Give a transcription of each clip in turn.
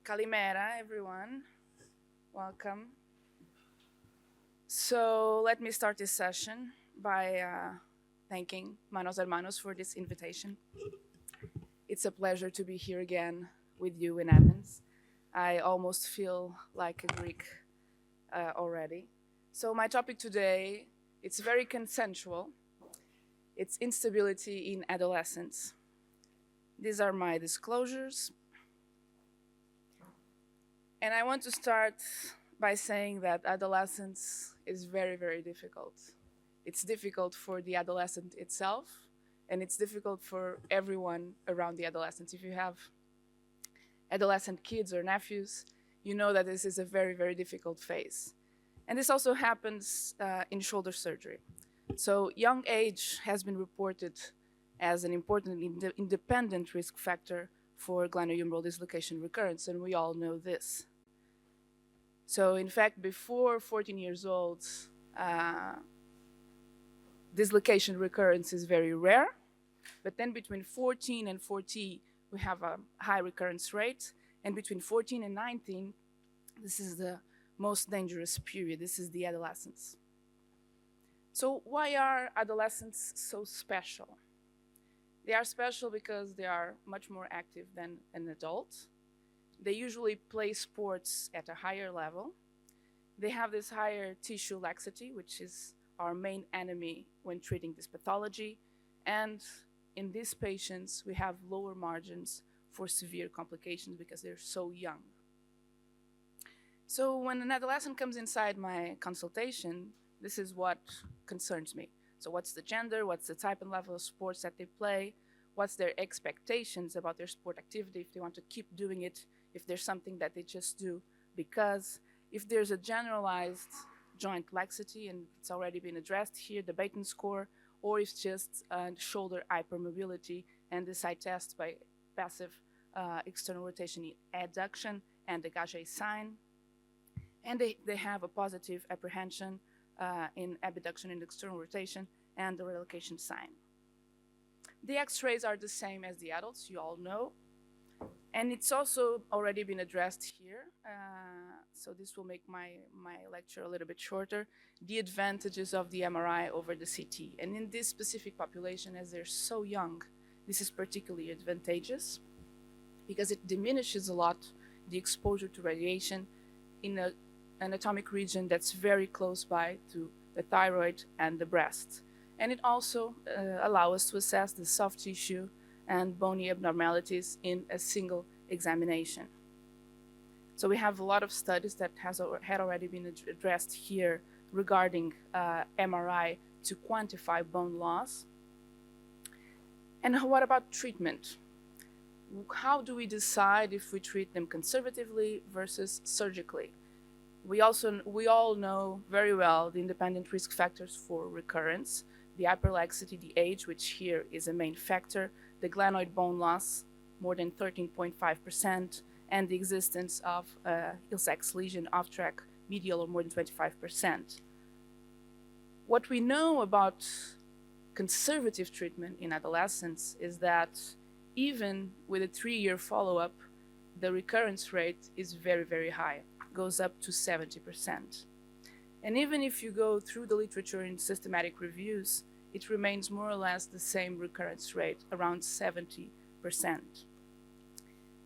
Kalimera, everyone. Welcome. So let me start this session by thanking Manos Hermanos for this invitation. It's a pleasure to be here again with you in Athens. I almost feel like a Greek already. So my topic today, it's very consensual. It's instability in adolescence. These are my disclosures. And I want to start by saying that adolescence is very, very difficult. It's difficult for the adolescent itself, and it's difficult for everyone around the adolescent. If you have adolescent kids or nephews, you know that this is a very, very difficult phase. And this also happens in shoulder surgery. So young age has been reported as an important independent risk factor for glenohumeral dislocation recurrence, and we all know this. So in fact, before 14 years old, dislocation recurrence is very rare, but then between 14 and 40, we have a high recurrence rate, and between 14 and 19, this is the most dangerous period. This is the adolescence. So why are adolescents so special? They are special because they are much more active than an adult. They usually play sports at a higher level. They have this higher tissue laxity, which is our main enemy when treating this pathology. And in these patients, we have lower margins for severe complications because they're so young. So when an adolescent comes inside my consultation, this is what concerns me. So what's the gender, what's the type and level of sports that they play, what's their expectations about their sport activity, if they want to keep doing it, if there's something that they just do because, if there's a generalized joint laxity, and it's already been addressed here, the Baton score, or if it's just shoulder hypermobility, and this I test by passive external rotation in adduction and the Gauge sign. And they have a positive apprehension in abduction and external rotation and the relocation sign. The x-rays are the same as the adults, you all know. And it's also already been addressed here. So this will make my lecture a little bit shorter. The advantages of the MRI over the CT. And in this specific population, as they're so young, this is particularly advantageous because it diminishes a lot the exposure to radiation in an anatomic region that's very close by to the thyroid and the breast. And it also allows us to assess the soft tissue and bony abnormalities in a single examination. So we have a lot of studies that had already been addressed here regarding MRI to quantify bone loss. And what about treatment? How do we decide if we treat them conservatively versus surgically? We all know very well the independent risk factors for recurrence, the hyperlaxity, the age, which here is a main factor, the glenoid bone loss, more than 13.5%, and the existence of Hill-Sachs lesion off-track medial or more than 25%. What we know about conservative treatment in adolescence is that even with a 3-year follow-up, the recurrence rate is very, very high, goes up to 70%. And even if you go through the literature in systematic reviews, it remains more or less the same recurrence rate, around 70%.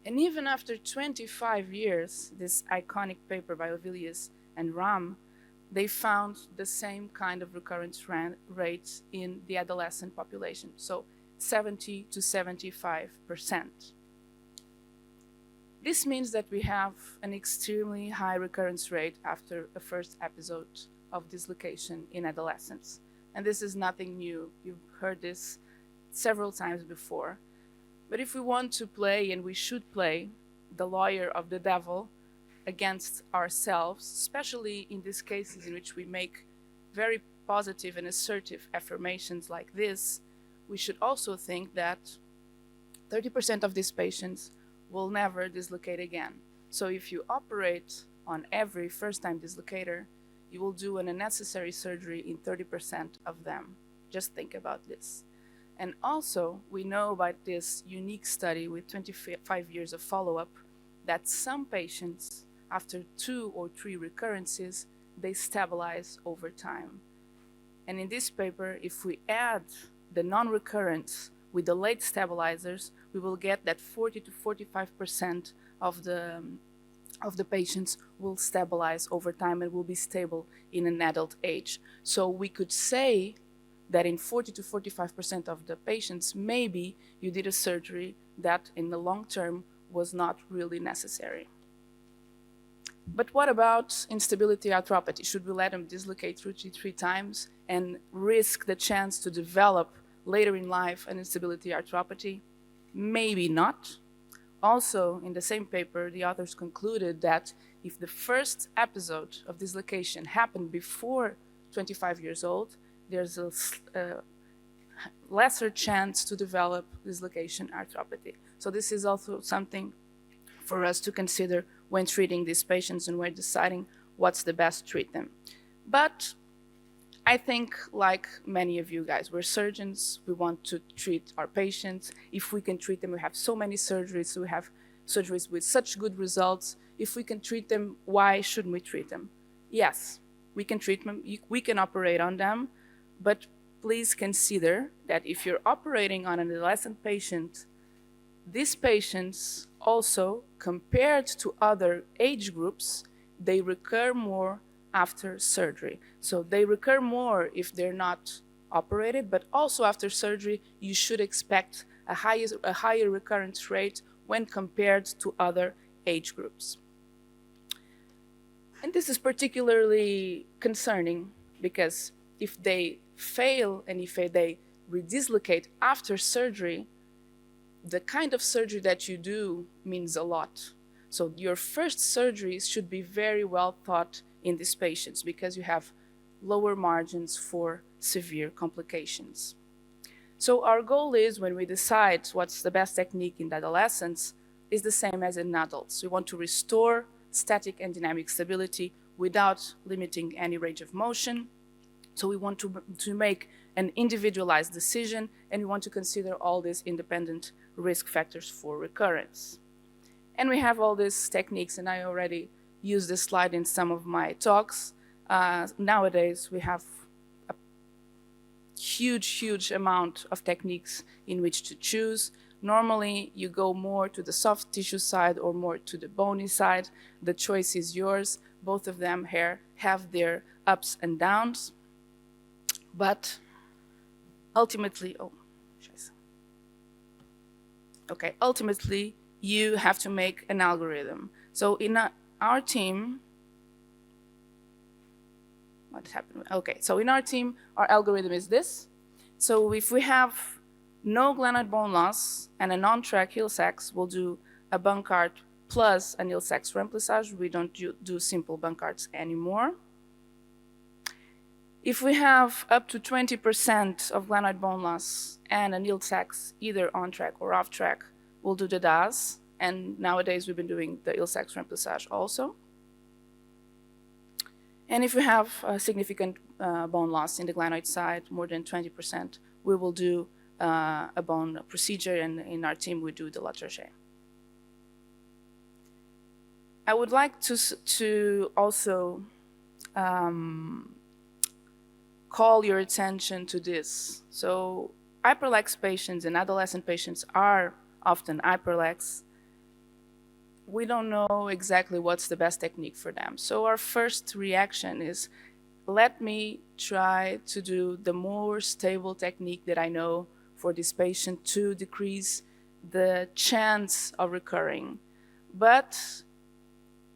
And even after 25 years, this iconic paper by Ovilius and Ram, they found the same kind of recurrence rates in the adolescent population, so 70 to 75%. This means that we have an extremely high recurrence rate after a first episode of dislocation in adolescence. And this is nothing new. You've heard this several times before. But if we want to play, and we should play, the lawyer of the devil against ourselves, especially in these cases in which we make very positive and assertive affirmations like this, we should also think that 30% of these patients will never dislocate again. So if you operate on every first-time dislocator, you will do an unnecessary surgery in 30% of them. Just think about this. And also, we know about this unique study with 25 years of follow-up that some patients, after 2 or 3 recurrences, they stabilize over time. And in this paper, if we add the non-recurrence with the late stabilizers, we will get that 40 to 45% of the patients will stabilize over time and will be stable in an adult age. So we could say that in 40 to 45% of the patients, maybe you did a surgery that in the long term was not really necessary. But what about instability arthropathy? Should we let them dislocate 3 times and risk the chance to develop later in life an instability arthropathy? Maybe not. Also, in the same paper, the authors concluded that if the first episode of dislocation happened before 25 years old, there's a lesser chance to develop dislocation arthropathy. So this is also something for us to consider when treating these patients and when deciding what's the best treatment. But I think, like many of you guys, we're surgeons, we want to treat our patients. If we can treat them, we have so many surgeries, we have surgeries with such good results. If we can treat them, why shouldn't we treat them? Yes, we can treat them, we can operate on them, but please consider that if you're operating on an adolescent patient, these patients also, compared to other age groups, they recur more after surgery. So they recur more if they're not operated, but also after surgery, you should expect a higher recurrence rate when compared to other age groups. And this is particularly concerning because if they fail and if they redislocate after surgery, the kind of surgery that you do means a lot. So your first surgeries should be very well thought in these patients because you have lower margins for severe complications. So our goal is, when we decide what's the best technique in adolescents, is the same as in adults. We want to restore static and dynamic stability without limiting any range of motion. So we want to make an individualized decision, and we want to consider all these independent risk factors for recurrence. And we have all these techniques, and I already used this slide in some of my talks. Nowadays, we have a huge amount of techniques in which to choose. Normally, you go more to the soft tissue side or more to the bony side. The choice is yours. Both of them have their ups and downs. But ultimately, ultimately, you have to make an algorithm. So in our team, what happened? Okay, so in our team, our algorithm is this. So if we have no glenoid bone loss and a non-track heel sacs, we'll do a Bankart plus an heel sacs remplissage. We don't do simple Bankarts anymore. If we have up to 20% of glenoid bone loss and an heel sacs either on track or off track, we'll do the DAS. And nowadays we've been doing the heel sacs remplissage also. And if we have a significant bone loss in the glenoid side, more than 20%, we will do a bone procedure, and in our team we do the Latarjet. I would like to also call your attention to this. So hyperlax patients and adolescent patients are often hyperlax. We don't know exactly what's the best technique for them. So our first reaction is, let me try to do the more stable technique that I know for this patient to decrease the chance of recurring. But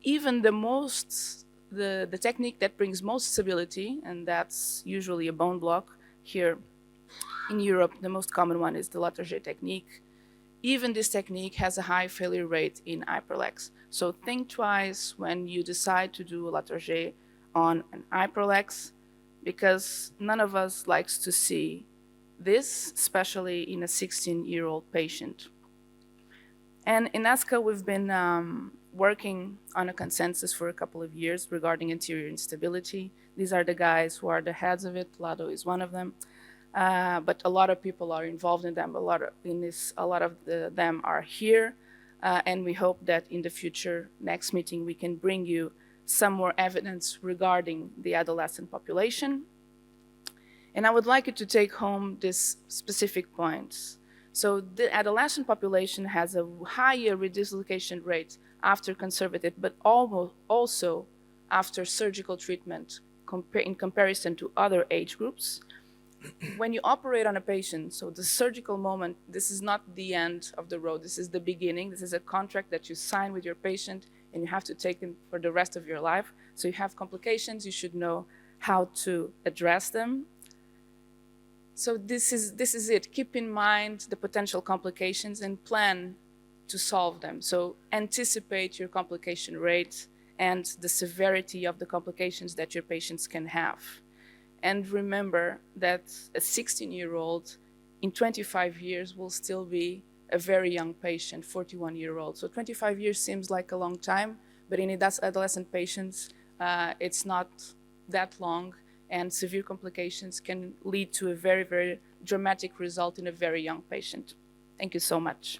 even the technique that brings most stability, and that's usually a bone block. Here in Europe, the most common one is the Latarjet technique. Even this technique has a high failure rate in hyperlax. So think twice when you decide to do a Latarjet on an hyperlax, because none of us likes to see this, especially in a 16-year-old patient. And in ASCA, we've been working on a consensus for a couple of years regarding anterior instability. These are the guys who are the heads of it. Lado is one of them. But a lot of people are involved in them. A lot of them are here. And we hope that in the future, next meeting, we can bring you some more evidence regarding the adolescent population. And I would like you to take home these specific points. So the adolescent population has a higher redislocation rate after conservative, but also after surgical treatment in comparison to other age groups. When you operate on a patient, so the surgical moment, this is not the end of the road. This is the beginning. This is a contract that you sign with your patient, and you have to take them for the rest of your life. So you have complications. You should know how to address them. So this is it. Keep in mind the potential complications and plan to solve them. So anticipate your complication rate and the severity of the complications that your patients can have. And remember that a 16-year-old in 25 years will still be a very young patient, 41-year-old. So 25 years seems like a long time, but in adolescent patients, it's not that long, and severe complications can lead to a very, very dramatic result in a very young patient. Thank you so much.